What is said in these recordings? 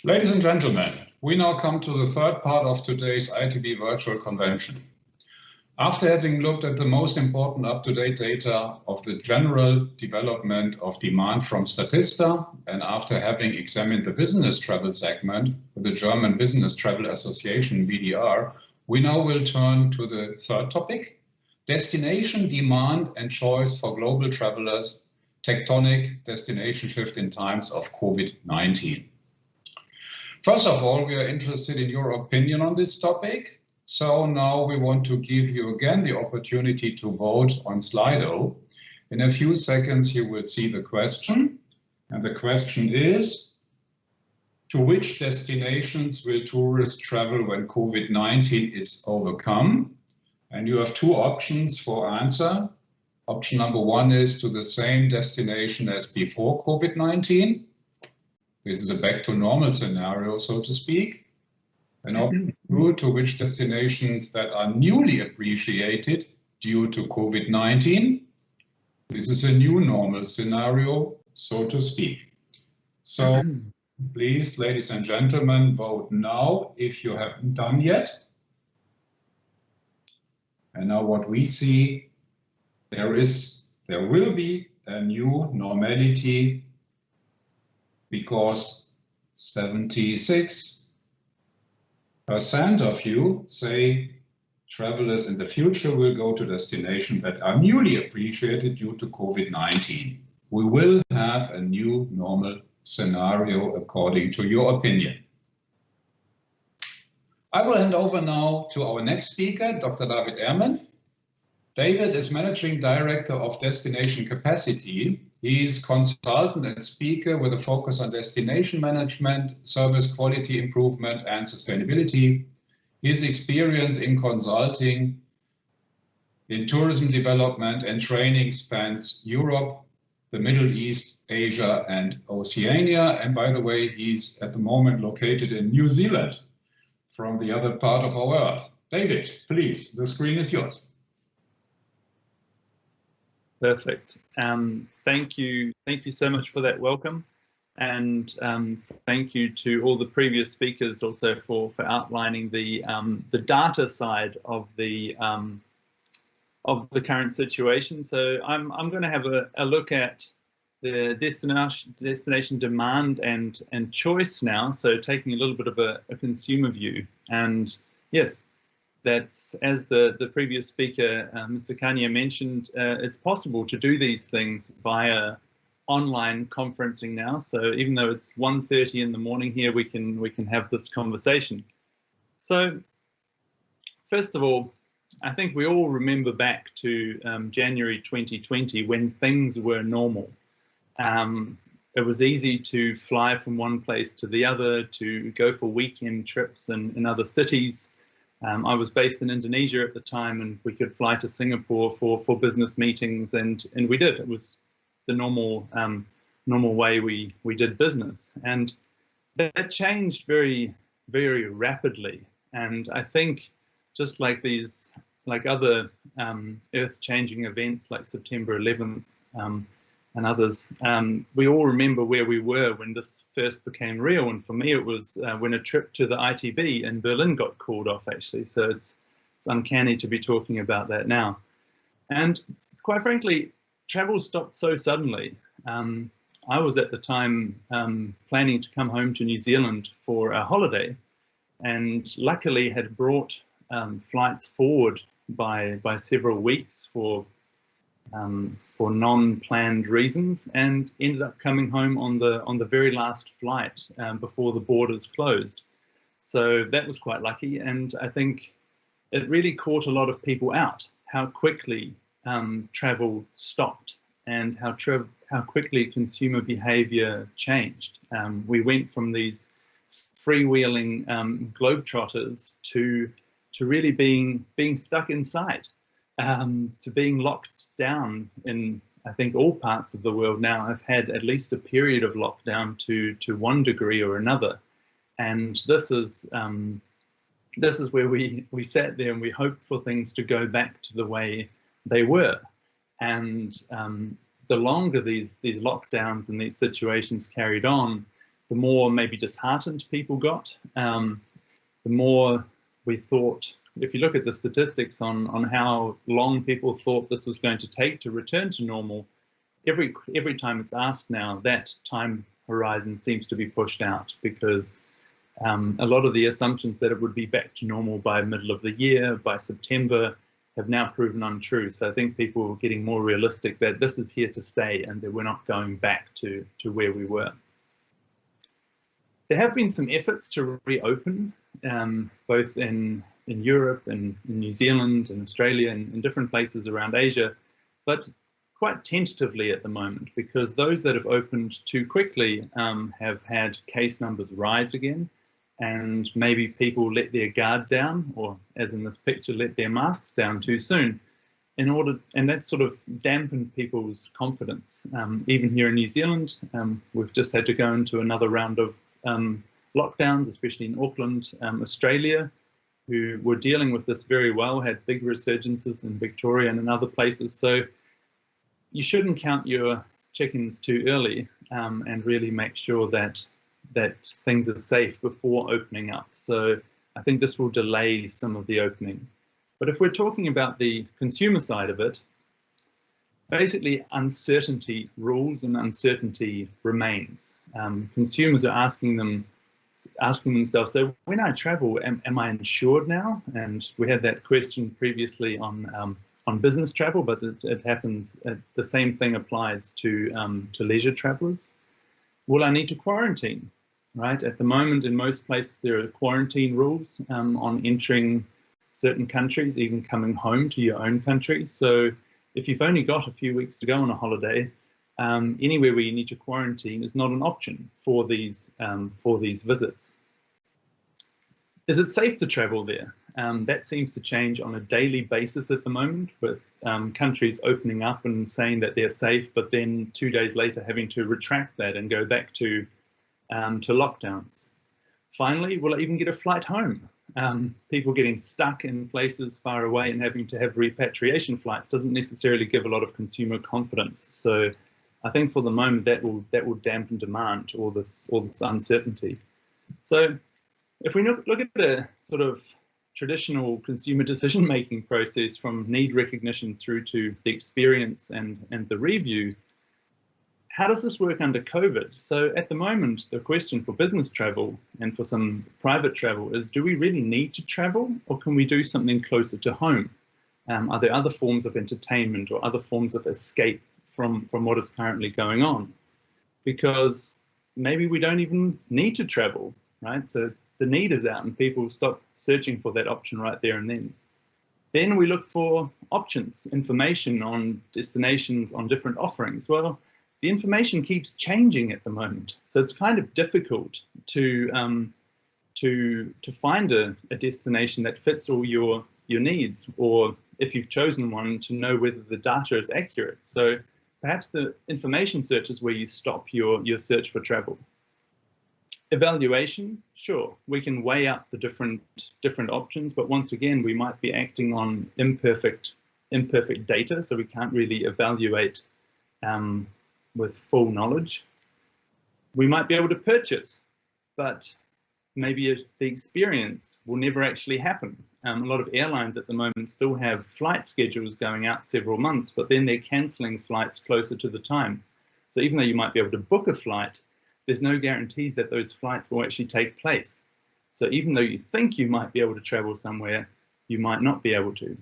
Ladies and gentlemen, we now come to the third part of today's ITB virtual convention. After having looked at the most important up-to-date data of the general development of demand from Statista, and after having examined the business travel segment with the German Business Travel Association, VDR, we now will turn to the third topic, destination demand and choice for global travelers, tectonic destination shift in times of COVID-19. First of all, we are interested in your opinion on this topic. So now we want to give you again the opportunity to vote on Slido. In a few seconds, you will see the question. And the question is, to which destinations will tourists travel when COVID-19 is overcome? And you have two options for answer. Option number one is to the same destination as before COVID-19. This is a back to normal scenario, so to speak. And option two, to which destinations that are newly appreciated due to COVID-19. This is a new normal scenario, so to speak. So please, ladies and gentlemen, vote now if you haven't done yet. And now what we see, there will be a new normality because 76% of you say travelers in the future will go to destinations that are newly appreciated due to COVID-19. We will have a new normal scenario according to your opinion. I will hand over now to our next speaker, Dr. David Ermen. David is Managing Director of Destination Capacity. He is consultant and speaker with a focus on destination management, service quality improvement, and sustainability. His experience in consulting in tourism development and training spans Europe, the Middle East, Asia, and Oceania. And by the way, he's at the moment located in New Zealand from the other part of our Earth. David, please, the screen is yours. Perfect. Thank you so much for that welcome, and thank you to all the previous speakers also for outlining the data side of the current situation. So I'm going to have a look at the destination demand and choice now. So taking a little bit of a consumer view, and yes. That's, as the previous speaker, Mr. Kanya mentioned, it's possible to do these things via online conferencing now. So even though it's 1:30 in the morning here, we can have this conversation. So first of all, I think we all remember back to January 2020 when things were normal. It was easy to fly from one place to the other, to go for weekend trips in other cities. I was based in Indonesia at the time, and we could fly to Singapore for business meetings, and we did. It was the normal way we did business, and that changed very, very rapidly. And I think just like other earth-changing events like September 11th and others, we all remember where we were when this first became real. And for me, it was when a trip to the ITB in Berlin got called off, actually. So it's uncanny to be talking about that now. And quite frankly, travel stopped so suddenly. I was at the time planning to come home to New Zealand for a holiday, and luckily had brought flights forward by several weeks for non-planned reasons, and ended up coming home on the very last flight before the borders closed. So that was quite lucky, and I think it really caught a lot of people out how quickly travel stopped and how quickly consumer behavior changed. We went from these freewheeling globetrotters to really being stuck inside. To being locked down in, I think, all parts of the world now have had at least a period of lockdown to one degree or another. And this is where we sat there and we hoped for things to go back to the way they were. And the longer these lockdowns and these situations carried on, the more maybe disheartened people got, the more we thought, if you look at the statistics on how long people thought this was going to take to return to normal, every time it's asked now, that time horizon seems to be pushed out, because a lot of the assumptions that it would be back to normal by middle of the year, by September, have now proven untrue. So I think people are getting more realistic that this is here to stay and that we're not going back to where we were. There have been some efforts to reopen, both in Europe and in New Zealand and Australia and in different places around Asia, but quite tentatively at the moment, because those that have opened too quickly have had case numbers rise again, and maybe people let their guard down, or as in this picture, let their masks down too soon, and that sort of dampened people's confidence. Even here in New Zealand, we've just had to go into another round of lockdowns, especially in Auckland. Australia, who were dealing with this very well, had big resurgences in Victoria and in other places. So you shouldn't count your chickens too early, and really make sure that things are safe before opening up. So I think this will delay some of the opening. But if we're talking about the consumer side of it, basically uncertainty rules and uncertainty remains. Consumers are asking themselves, so when I travel, am I insured now? And we had that question previously on business travel, but it happens, the same thing applies to leisure travelers. Will I need to quarantine? Right, at the moment in most places there are quarantine rules on entering certain countries, even coming home to your own country. So if you've only got a few weeks to go on a holiday, anywhere where you need to quarantine is not an option for these visits. Is it safe to travel there? That seems to change on a daily basis at the moment, with countries opening up and saying that they're safe, but then 2 days later having to retract that and go back to lockdowns. Finally, will I even get a flight home? People getting stuck in places far away and having to have repatriation flights doesn't necessarily give a lot of consumer confidence. So I think for the moment that will dampen demand, all this uncertainty. So if we look at the sort of traditional consumer decision-making process from need recognition through to the experience and the review, how does this work under COVID? So at the moment, the question for business travel and for some private travel is, do we really need to travel, or can we do something closer to home? Are there other forms of entertainment or other forms of escape from what is currently going on? Because maybe we don't even need to travel, right? So the need is out and people stop searching for that option right there and then. Then we look for options, information on destinations, on different offerings. Well, the information keeps changing at the moment, so it's kind of difficult to find a destination that fits all your needs, or if you've chosen one, to know whether the data is accurate. So perhaps the information search is where you stop your search for travel. Evaluation, sure, we can weigh up the different options, but once again, we might be acting on imperfect data, so we can't really evaluate with full knowledge. We might be able to purchase, but maybe the experience will never actually happen. A lot of airlines at the moment still have flight schedules going out several months, but then they're cancelling flights closer to the time. So even though you might be able to book a flight, there's no guarantees that those flights will actually take place. So even though you think you might be able to travel somewhere, you might not be able to.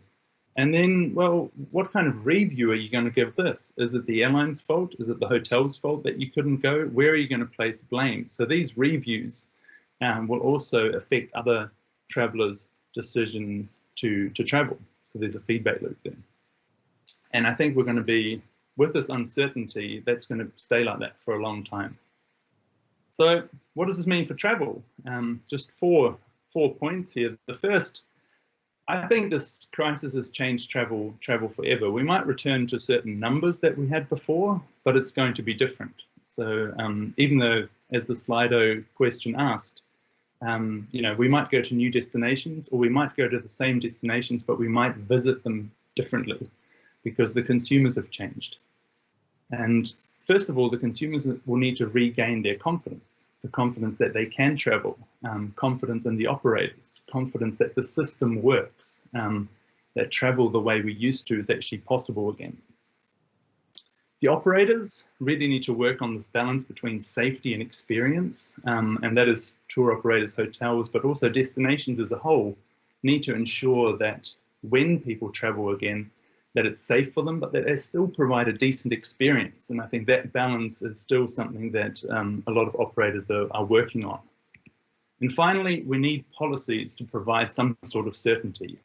And then, well, what kind of review are you going to give this? Is it the airline's fault? Is it the hotel's fault that you couldn't go? Where are you going to place blame? So these reviews will also affect other travelers' decisions to travel. So there's a feedback loop there. And I think we're going to be, with this uncertainty, that's going to stay like that for a long time. So what does this mean for travel? Just four points here. The first, I think this crisis has changed travel forever. We might return to certain numbers that we had before, but it's going to be different. So even though, as the Slido question asked, we might go to new destinations, or we might go to the same destinations, but we might visit them differently because the consumers have changed. And first of all, the consumers will need to regain their confidence, the confidence that they can travel, confidence in the operators, confidence that the system works, that travel the way we used to is actually possible again. The operators really need to work on this balance between safety and experience, and that is tour operators, hotels, but also destinations as a whole need to ensure that when people travel again, that it's safe for them, but that they still provide a decent experience. And I think that balance is still something that a lot of operators are working on. And finally, we need policies to provide some sort of certainty.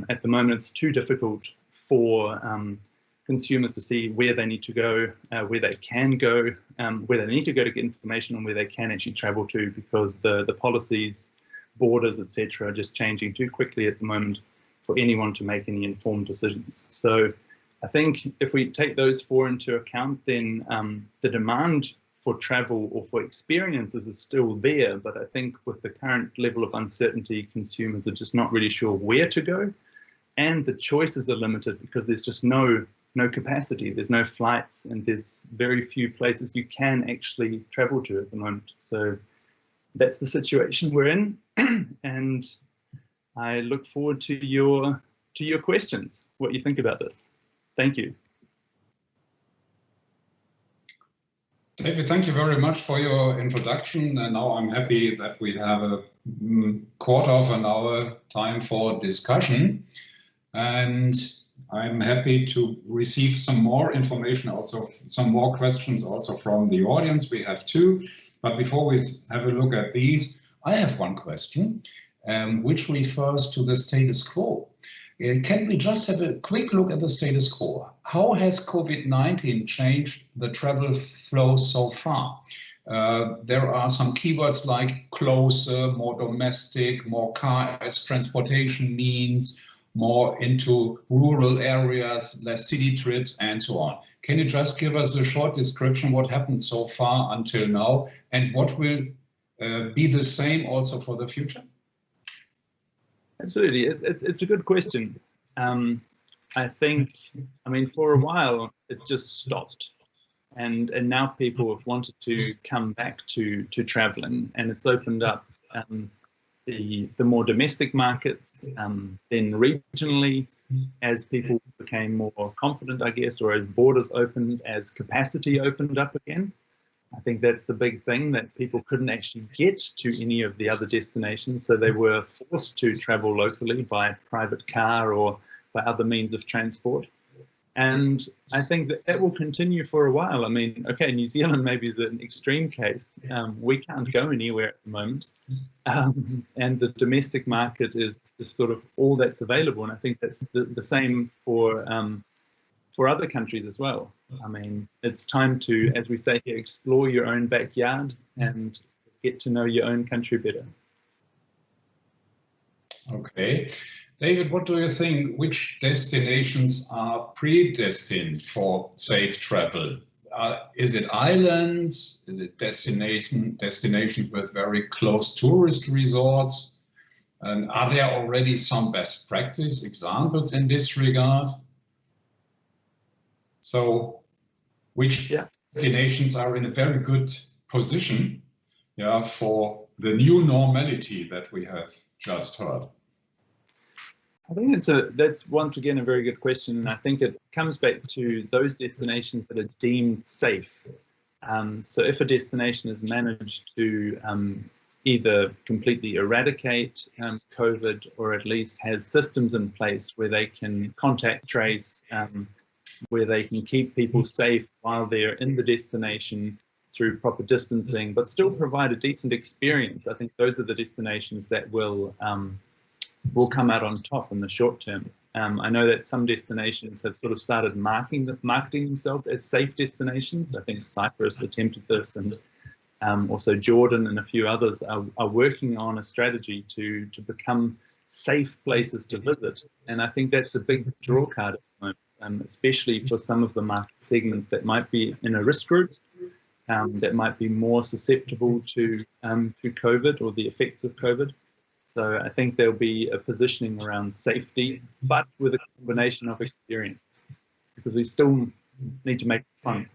At the moment, it's too difficult for consumers to see where they need to go, where they can go, where they need to go to get information, and where they can actually travel to, because the policies, borders, etc., are just changing too quickly at the moment for anyone to make any informed decisions. So I think if we take those four into account, then the demand for travel or for experiences is still there, but I think with the current level of uncertainty, consumers are just not really sure where to go, and the choices are limited because there's just no capacity, there's no flights, and there's very few places you can actually travel to at the moment. So that's the situation we're in, and I look forward to your questions, what you think about this. Thank you. David, thank you very much for your introduction. And now I'm happy that we have a quarter of an hour time for discussion. And I'm happy to receive some more information, also some more questions also from the audience. We have two. But before we have a look at these, I have one question, which refers to the status quo. Can we just have a quick look at the status quo? How has COVID-19 changed the travel flow so far? There are some keywords like closer, more domestic, more car as transportation means, more into rural areas, less city trips, and so on. Can you just give us a short description what happened so far until now, and what will be the same also for the future? Absolutely, it's a good question. I think, for a while it just stopped, and now people have wanted to come back to traveling, and it's opened up the more domestic markets, then regionally, as people became more confident, I guess, or as borders opened, as capacity opened up again. I think that's the big thing, that people couldn't actually get to any of the other destinations, so they were forced to travel locally by private car or by other means of transport. And I think that will continue for a while. Okay, New Zealand maybe is an extreme case. We can't go anywhere at the moment. And the domestic market is sort of all that's available. And I think that's the same for other countries as well. It's time to, as we say here, explore your own backyard and get to know your own country better. Okay. David, what do you think? Which destinations are predestined for safe travel? Is it islands? Is it destinations with very close tourist resorts? And are there already some best practice examples in this regard? So which destinations are in a very good position for the new normality that we have just heard? I think that's once again a very good question, and I think it comes back to those destinations that are deemed safe. So if a destination has managed to either completely eradicate COVID, or at least has systems in place where they can contact trace, where they can keep people safe while they're in the destination through proper distancing, but still provide a decent experience, I think those are the destinations that will come out on top in the short term. I know that some destinations have sort of started marketing themselves as safe destinations. I think Cyprus attempted this, and also Jordan and a few others are working on a strategy to become safe places to visit. And I think that's a big draw card at the moment, especially for some of the market segments that might be in a risk group, that might be more susceptible to COVID or the effects of COVID. So I think there'll be a positioning around safety, but with a combination of experience, because we still need to make it fun.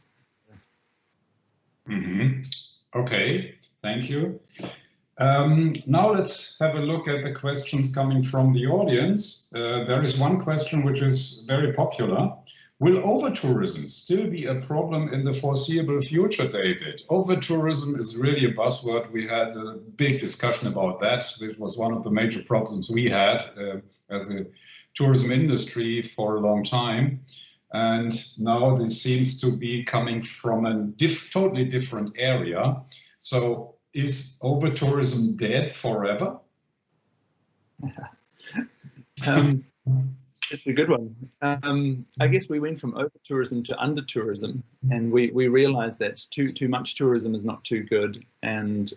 Okay, thank you. Now let's have a look at the questions coming from the audience. There is one question which is very popular. Will over-tourism still be a problem in the foreseeable future, David? Over-tourism is really a buzzword. We had a big discussion about that. This was one of the major problems we had as a tourism industry for a long time. And now this seems to be coming from a totally different area. So is over-tourism dead forever? It's a good one. I guess we went from over-tourism to under-tourism, and we realized that too much tourism is not too good, and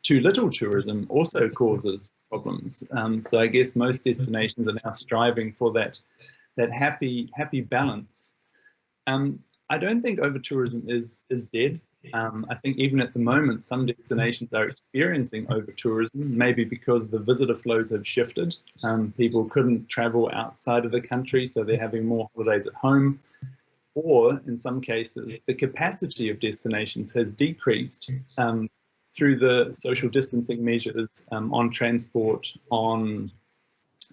too little tourism also causes problems. So I guess most destinations are now striving for that happy balance. I don't think over-tourism is dead. I think even at the moment, some destinations are experiencing over-tourism, maybe because the visitor flows have shifted. People couldn't travel outside of the country, so they're having more holidays at home. Or in some cases, the capacity of destinations has decreased through the social distancing measures on transport, on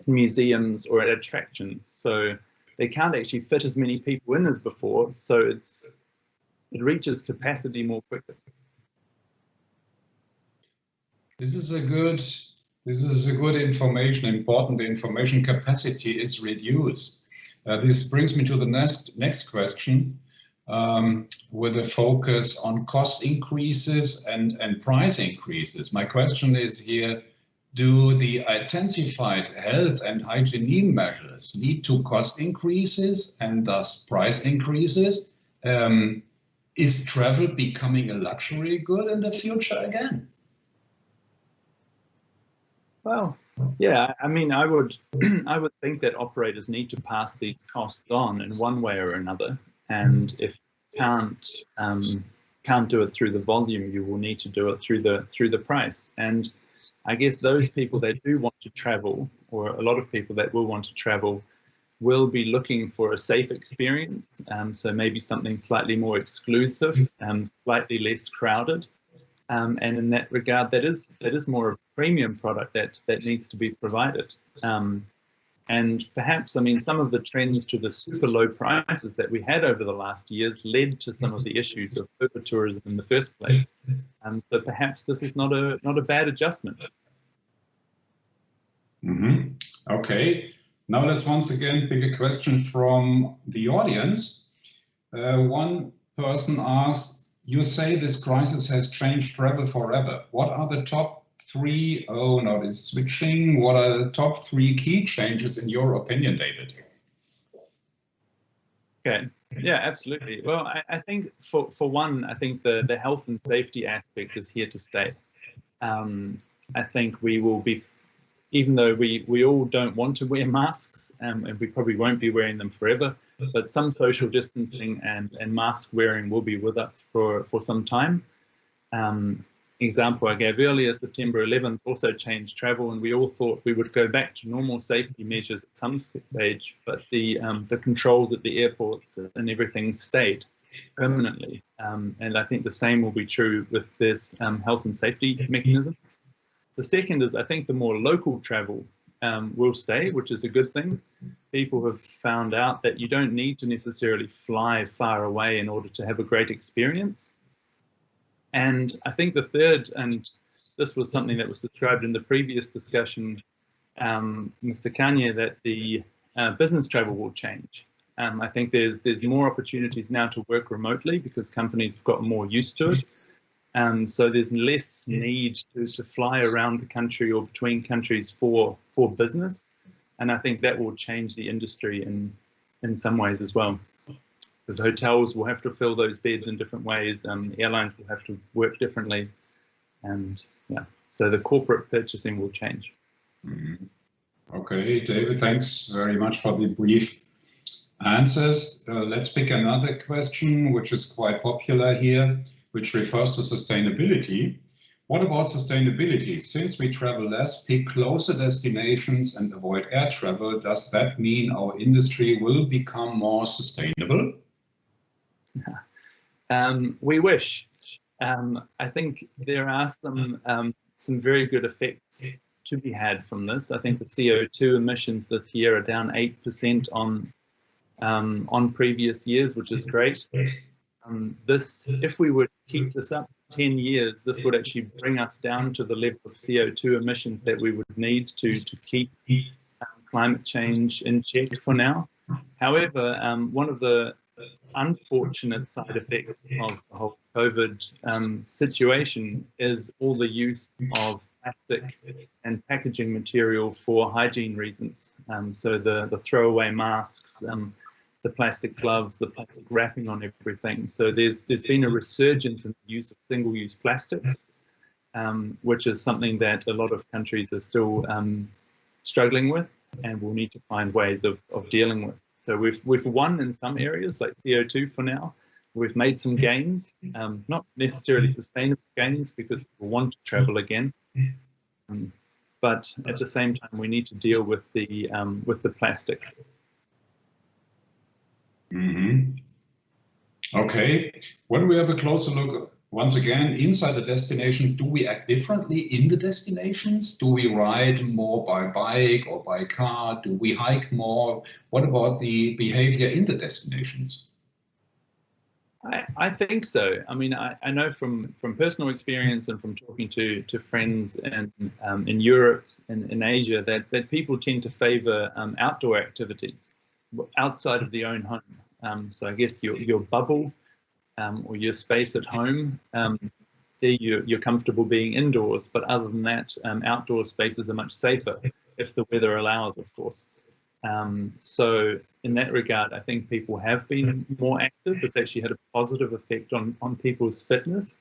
museums or at attractions. So they can't actually fit as many people in as before. So it reaches capacity more quickly. This is a good information, important information. Capacity is reduced. This brings me to the next question, with a focus on cost increases and price increases. My question is here, do the intensified health and hygiene measures lead to cost increases and thus price increases? Is travel becoming a luxury good in the future again? Well, yeah, I mean, I would think that operators need to pass these costs on in one way or another, and if you can't do it through the volume, you will need to do it through the price. And I guess those people that do want to travel, or a lot of people that will want to travel, will be looking for a safe experience. So maybe something slightly more exclusive, slightly less crowded. And in that regard, that is more of a premium product that needs to be provided. And perhaps, I mean, some of the trends to the super low prices that we had over the last years led to some of the issues of over-tourism in the first place. So perhaps this is not a bad adjustment. Okay, now let's once again pick a question from the audience. One person asked, you say this crisis has changed travel forever. What are the top three, what are the top three key changes in your opinion, David? Okay, yeah, absolutely. Well, I think for one, I think the health and safety aspect is here to stay. I think we will be, even though we all don't want to wear masks, and we probably won't be wearing them forever, but some social distancing and mask wearing will be with us for some time. Example I gave earlier, September 11th also changed travel, and we all thought we would go back to normal safety measures at some stage, but the controls at the airports and everything stayed permanently. And I think the same will be true with this health and safety mechanisms. The second is, I think the more local travel will stay, which is a good thing. People have found out that you don't need to necessarily fly far away in order to have a great experience. And I think the third, and this was something that was described in the previous discussion, Mr. Kanye, that the business travel will change. I think there's more opportunities now to work remotely because companies have gotten more used to it. So there's less need to fly around the country or between countries for business. And I think that will change the industry in some ways as well. Because hotels will have to fill those beds in different ways, airlines will have to work differently, and yeah, so the corporate purchasing will change. Okay, David, thanks very much for the brief answers. Let's pick another question, which is quite popular here, which refers to sustainability. What about sustainability? Since we travel less, pick closer destinations and avoid air travel, does that mean our industry will become more sustainable? We wish. I think there are some very good effects to be had from this. I think the CO2 emissions this year are down 8% on previous years, which is great. If we were to keep this up 10 years, this would actually bring us down to the level of CO2 emissions that we would need to keep climate change in check for now. However, one of the unfortunate side effects of the whole COVID situation is all the use of plastic and packaging material for hygiene reasons. So the throwaway masks, the plastic gloves, the plastic wrapping on everything. So there's been a resurgence in the use of single-use plastics, which is something that a lot of countries are still struggling with, and we'll need to find ways of dealing with. So we've won in some areas like CO2 for now. We've made some gains, not necessarily sustainable gains because people want to travel again. But at the same time, we need to deal with the plastics. Okay, when we have a closer look, once again, inside the destinations, do we act differently in the destinations? Do we ride more by bike or by car? Do we hike more? What about the behavior in the destinations? I think so. I mean, I know from personal experience and from talking to friends in Europe and in Asia that people tend to favor outdoor activities outside of the own home. So I guess your bubble or your space at home, there you're comfortable being indoors. But other than that, outdoor spaces are much safer if the weather allows, of course. So in that regard, I think people have been more active. It's actually had a positive effect on people's fitness.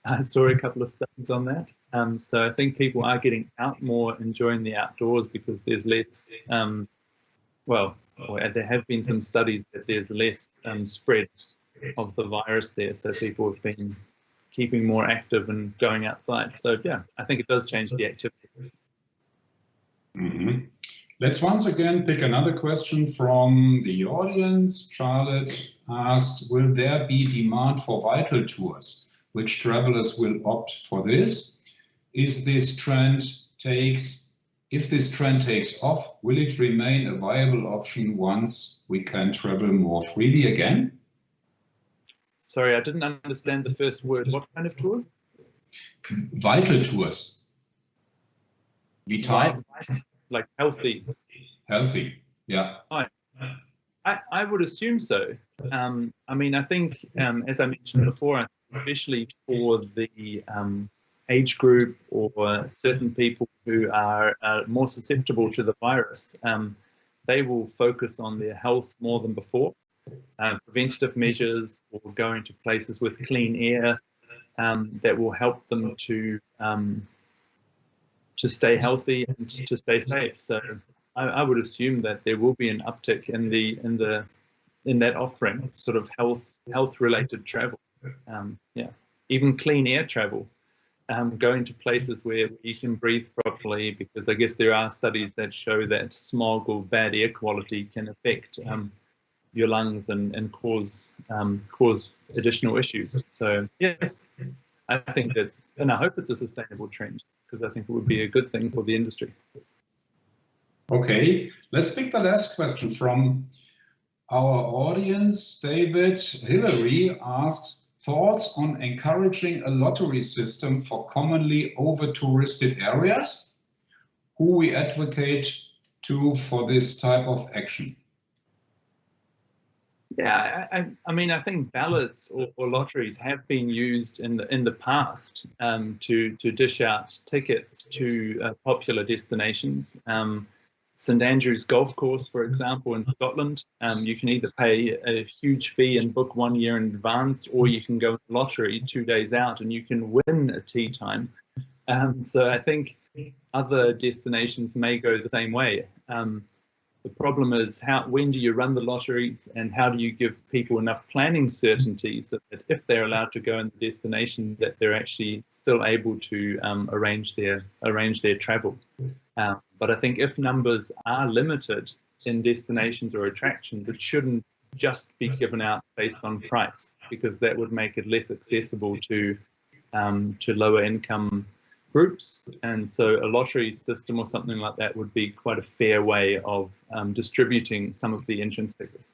I saw a couple of studies on that. So I think people are getting out more, enjoying the outdoors because there's less, there have been some studies that there's less spread of the virus there. So people have been keeping more active and going outside. So yeah, I think it does change the activity. Let's once again pick another question from the audience. Charlotte asked, will there be demand for vital tours? Which travelers will opt for this? If this trend takes off, will it remain a viable option once we can travel more freely again? Sorry, I didn't understand the first word. What kind of tours? Vital tours. Vital. Like healthy. Healthy, yeah. I would assume so. I mean, I think, as I mentioned before, especially for the age group or certain people who are more susceptible to the virus, they will focus on their health more than before. Preventative measures or going to places with clean air that will help them to stay healthy and to stay safe. So I would assume that there will be an uptick in that offering, sort of health related travel. Yeah, even clean air travel, going to places where you can breathe properly, because I guess there are studies that show that smog or bad air quality can affect your lungs and cause additional issues. So yes, I think and I hope it's a sustainable trend, because I think it would be a good thing for the industry. Okay, let's pick the last question from our audience. David Hillary asks, thoughts on encouraging a lottery system for commonly over-touristed areas? Who we advocate to for this type of action? Yeah, I mean, I think ballots or lotteries have been used in the past to dish out tickets to popular destinations. St Andrew's Golf Course, for example, in Scotland, you can either pay a huge fee and book 1 year in advance, or you can go to the lottery 2 days out and you can win a tee time. So I think other destinations may go the same way. The problem is when do you run the lotteries, and how do you give people enough planning certainty so that if they're allowed to go in the destination, that they're actually still able to arrange their travel. But I think if numbers are limited in destinations or attractions, it shouldn't just be given out based on price, because that would make it less accessible to to lower income groups, and so a lottery system or something like that would be quite a fair way of distributing some of the entrance figures.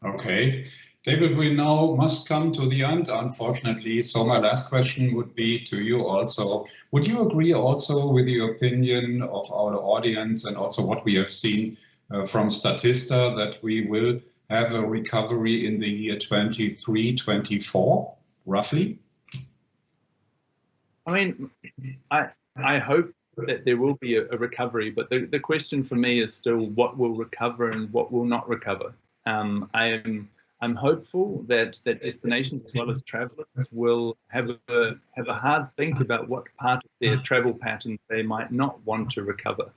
Okay, David, we now must come to the end, unfortunately. So my last question would be to you also. Would you agree also with the opinion of our audience and also what we have seen from Statista that we will have a recovery in the year 23-24, roughly? I mean, I hope that there will be a recovery, but the question for me is still what will recover and what will not recover. I'm hopeful that destinations as well as travelers will have a hard think about what part of their travel pattern they might not want to recover.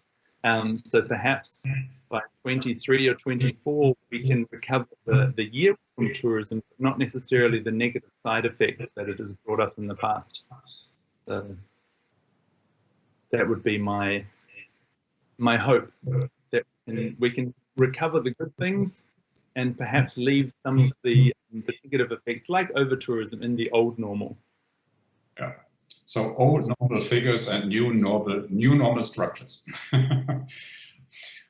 So perhaps by 23 or 24 we can recover the year from tourism, but not necessarily the negative side effects that it has brought us in the past. So that would be my hope, that we can recover the good things and perhaps leave some of the negative effects, like over-tourism, in the old normal. Yeah. So old normal figures and new normal structures.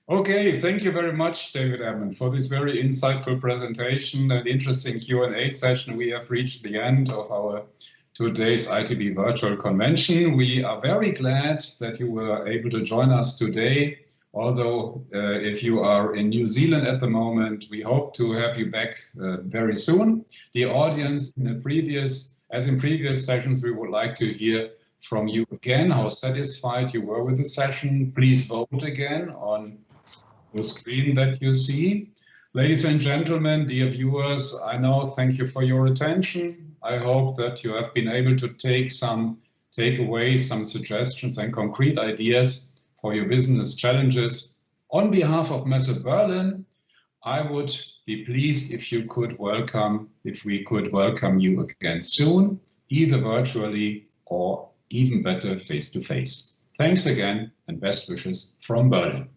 Okay, thank you very much, David Ermen, for this very insightful presentation and interesting Q&A session. We have reached the end of our today's ITB virtual convention. We are very glad that you were able to join us today. Although if you are in New Zealand at the moment, we hope to have you back very soon. The audience, as in previous sessions, we would like to hear from you again how satisfied you were with the session. Please vote again on the screen that you see. Ladies and gentlemen, dear viewers, I now thank you for your attention. I hope that you have been able to take away some suggestions and concrete ideas for your business challenges. On behalf of Messe Berlin, I would be pleased if we could welcome you again soon, either virtually or even better face-to-face. Thanks again and best wishes from Berlin.